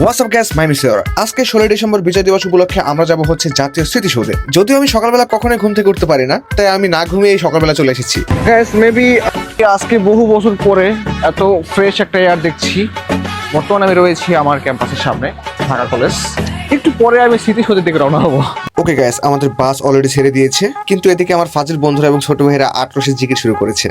What's up guys, মাই মিসিওর। আজকে 16 December বিজয় দিবস উপলক্ষে আমরা যাব হচ্ছে জাতীয় স্মৃতিসৌধে। যদিও আমি সকালবেলা কখনোই ঘুম থেকে উঠতে পারি না, তাই আমি না ঘুমিয়ে এই সকালবেলা চলে এসেছি। গাইস, মেবি আজকে বহু বছর পরে এত ফ্রেশ একটা এয়ার দেখছি। বর্তমানে আমি রয়েছি আমার ক্যাম্পাসের সামনে, ঢাকা কলেজ। একটু পরে আমি স্মৃতিসৌধের দিকে রওনা হবো। ওকে গাইস, আমাদের বাস অলরেডি ছেড়ে দিয়েছে, কিন্তু এদিকে আমার ফাজিল বন্ধুরা এবং ছোট ভাইয়েরা আটরসে জিকির শুরু করেছে।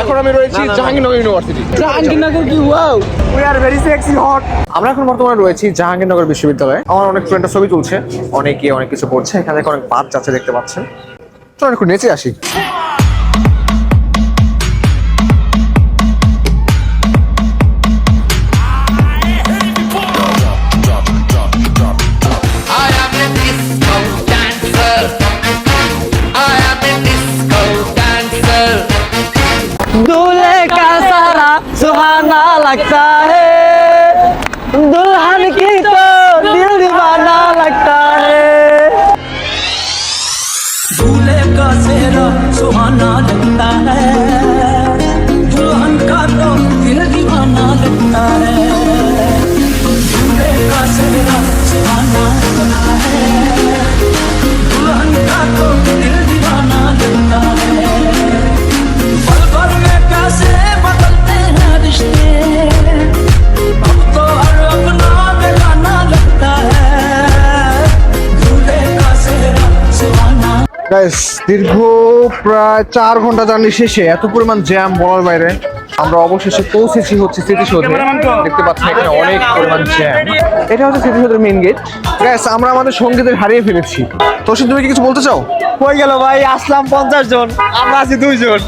এখন আমি রয়েছি জাহাঙ্গীরনগর ইউনিভার্সিটি। জাহাঙ্গীরনগর কি wow, we are very sexy hot. আমরা এখন বর্তমানে রয়েছি জাহাঙ্গীরনগর বিশ্ববিদ্যালয়ে। আমার অনেক ফ্রেন্ডের ছবি তুলছে, অনেকে অনেক কিছু করছে। এখানে অনেক বাস যাচ্ছে, দেখতে পাচ্ছেন। চলো একটু নেচে আসি। दूल्हे का सारा सुहाना लगता है, दुल्हन की तो दिल दीवाना लगता है। दूल्हे का सेहरा सुहाना लगता है, दुल्हन का तो दिल दीवाना लगता है। दूल्हे का सेहरा सुहाना लगता है, दुल्हन का तो दिल दीवाना लगता है। पल भर में कैसे बदलते हैं रिश्ते, अब तो हर अपना बेगाना लगता है। दूल्हे का सेहरा सुहाना। গাইস, দীর্ঘ প্রায় 4 ঘন্টা জার্নি শেষে এত পরিমাণ জ্যাম বলার বাইরে আমরা অবশেষে পৌঁছেছি হচ্ছে স্মৃতিসৌধে। দেখতে পাচ্ছেন এখানে অনেক পরিমাণ জ্যাম। এটা হচ্ছে স্মৃতিসৌধের মেইন গেট। গাইস, আমরা আমাদের সঙ্গীদের হারিয়ে ফেলেছি। তোষিন, তুমি কি কিছু বলতে চাও? কই গেল ভাই? আসলাম 50 জন, আমরা আছি 2 জন।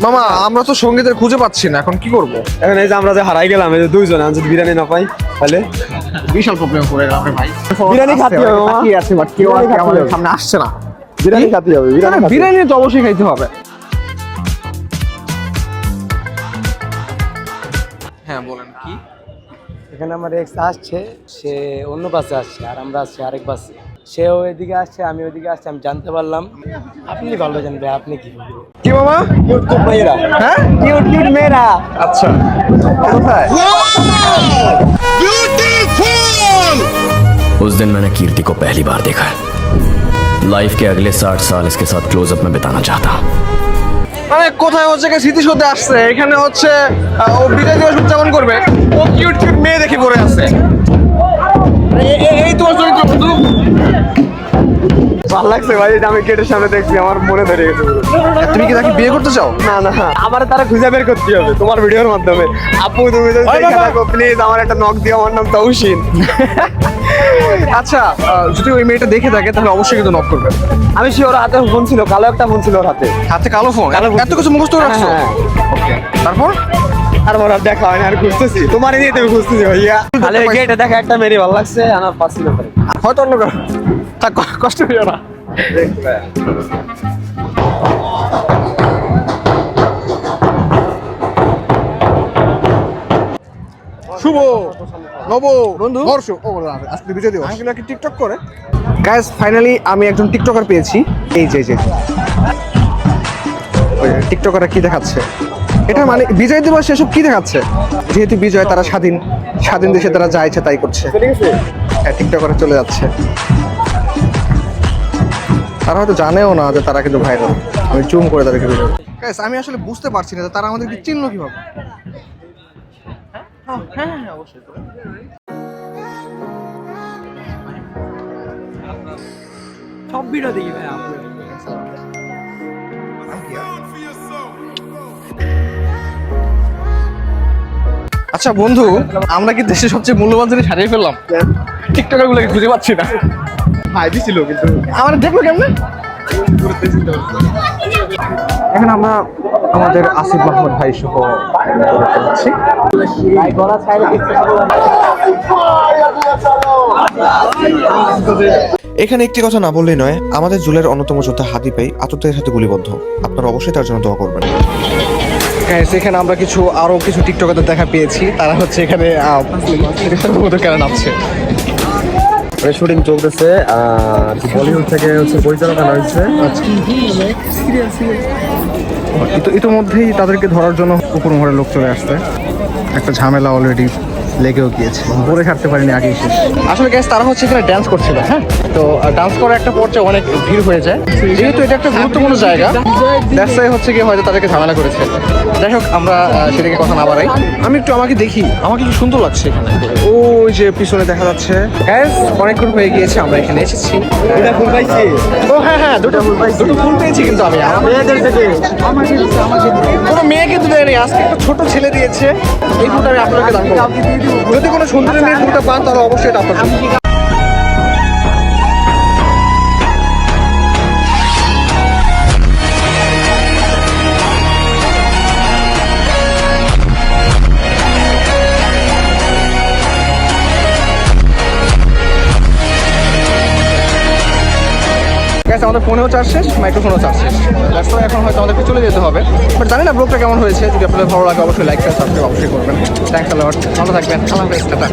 মামা, আমরা তো সঙ্গীদের খুঁজে পাচ্ছি না, এখন কি করব? এখন এই যে আমরা যে হারাই গেলাম, এই যে 2 জন, যদি বিরিয়ানি না পাই তাহলে বিশাল প্রবলেম করে গেলাম রে ভাই। বিরিয়ানি খেতে হবে মামা। কি আছে বাট কেউ আর আমাদের সামনে আসছে না। বিরিয়ানি খেতে হবে, বিরিয়ানি তো অবশ্যই খাইতে হবে। হ্যাঁ বলেন কি? এখানে আমার এক্স আসছে, সে অন্য বাসে আসছে আর আমরা আসছি আরেক বাসে। সেও এদিকে আসছে, আমি ওইদিকে আসছি। আমি জানতে পারলাম, আপনি ভালো জানবে, আপনি কি বলবেন? কি মামা? কিউট কিউট মেয়েরা, হ্যাঁ কিউট কিউট মেয়েরা। আচ্ছা, কোথায়? उस दिन मैंने कीर्ति को पहली बार देखा। लाइफ के अगले 60 साल इसके साथ क्लोजअप में बिताना चाहता हूँ। মানে কোথায় হচ্ছে কি স্মৃতিসৌধে আসছে, এখানে হচ্ছে ও বিজয় দিবস উদযাপন করবে। ও কিউট কিউট মেয়ে দেখে পড়ে আছে। এই তোমার চরিত্র বন্ধু। ভালো লাগছে ভাই, এটা আমি গেটের সামনে দেখছি, আমার মনে ধরে গেছে পুরো। তুমি কি তাকে বিয়ে করতে চাও? না না, আমার তারা খুঁজে বের করতে হবে তোমার ভিডিওর মাধ্যমে। আপু তুমি যদি ওই দেখে বাবা। থাকো প্লিজ আমার একটা নক দিও, আমার নাম তৌসিন। আচ্ছা, যদি ওই মেয়েটা দেখে থাকে তাহলে অবশ্যই কিন্তু নক করবে। আমি শিওর হাতে ফোন ছিল, কালো একটা ফোন ছিল ওর হাতে। হাতে কালো ফোন, কালো ফোন এত কিছু মুখস্থ রাখছো? হ্যাঁ। ওকে, তারপর আর মোর আর দেখা হয় না, আর খুঁজতেছি তোমার নিয়ে তুমি খুঁজতেছি ভাইয়া। তাহলে গেটে দেখা একটা মেরি ভালো লাগছে, আমার পাচ্ছিল করে হয়তো অন্য কারো। থাক, কষ্ট হইও না। শুভ নব বন্ধু হর্ষ ও আজকে বিজয় দিবস। আমি কি টিকটক করে? গাইস, ফাইনালি আমি একজন টিকটকার পেয়েছি। এই যে ওই টিকটকাররা কি দেখাচ্ছে, এটা মানে বিজয় দিবস এসব কি দেখাচ্ছে? যেহেতু বিজয়, তারা স্বাধীন দেশে তারা যা ইচ্ছে তাই করছে। হ্যাঁ, টিকটকাররা চলে যাচ্ছে। তারা হয়তো জানেও না যে তারা কিন্তু ভাইরাল। আমি জুম করে তাদেরকে ভিডিও। গাইস, আমি আসলে বুঝতে পারছি না যে তারা আমাদেরকে চিনলো কিভাবে। হ্যাঁ অবশ্যই। সব ভিডিও দেখি ভাই। আচ্ছা বন্ধু, আমরা কি দেশের সবচেয়ে মূল্যবান জিনিস হারিয়ে ফেললাম? টিকটকার গুলোকে খুঁজে পাচ্ছি না। ভাই দিছিল কিন্তু আমার দেখলো কেমনে? এখন আমরা আমাদের আসিফ মাহমুদ ভাই সহ দেখতে পাচ্ছি। এখানে একটি কথা না বললেই নয়, আমাদের জুলের অন্যতম যোদ্ধা হাদি ভাই আততায়ীর সাথে গুলিবদ্ধ। আপনারা অবশ্যই তার জন্য দোয়া করবেন। এখানে আমরা আরো কিছু টিকটকারদের দেখা পেয়েছি। তারা হচ্ছে এখানে কেন নামছে। শুটিং চলতেছে, বলিউড থেকে হচ্ছে পরিচালক আনা হয়েছে। ইতিমধ্যেই তাদেরকে ধরার জন্য উপর মহলের লোক চলে আসছে। একটা ঝামেলা অলরেডি লেগেও গিয়েছে, বলে ছাড়তে পারিনি আগেই শেষ। আসলে গ্যাস তারা হচ্ছে এখানে ড্যান্স করছিল, হ্যাঁ, তো ডান্স করার একটা পর্যায়ে অনেক ভিড় হয়ে যায়, যেহেতু এটা একটা গুরুত্বপূর্ণ জায়গা, দ্যাটস ওয়াই হচ্ছে কি হয়তো তাদেরকে ঝামেলা করেছে। যাই হোক, আমরা সেদিকে কথা না বাড়াই, আমি একটু আমাকে দেখি, আমাকে কি সুন্দর লাগছে এখানে। ওই যে পিছনে দেখা যাচ্ছে গ্যাস, অনেকক্ষণ হয়ে গিয়েছে আমরা এখানে এসেছি। ও হ্যাঁ হ্যাঁ, দুটো ফুল পেয়েছি, কিন্তু আমি কোনো মেয়েকে তো দেয়নি, আজকে একটা ছোট ছেলে দিয়েছে। এই ফুলটা আমি আপনাকে দান করবো। যদি কোনো সুন্দরী মেয়ে ফুলটা পান তাহলে অবশ্যই এটা আপনার জন্য। Guys, আমাদের ফোনেও চার্জ শেষ, মাইক্রোফোনও চার্জ শেষ। That's why এখন হয়তো আমাদেরকে চলে যেতে হবে। বাট জানি না ব্লগটা কেমন হয়েছে। যদি আপনাদের ভালো লাগে অবশ্যই লাইক সাবস্ক্রাইব অবশ্যই করবেন। থ্যাংকস আ লট, ভালো থাকবেন, আল্লাহ হাফেজ, টাটা।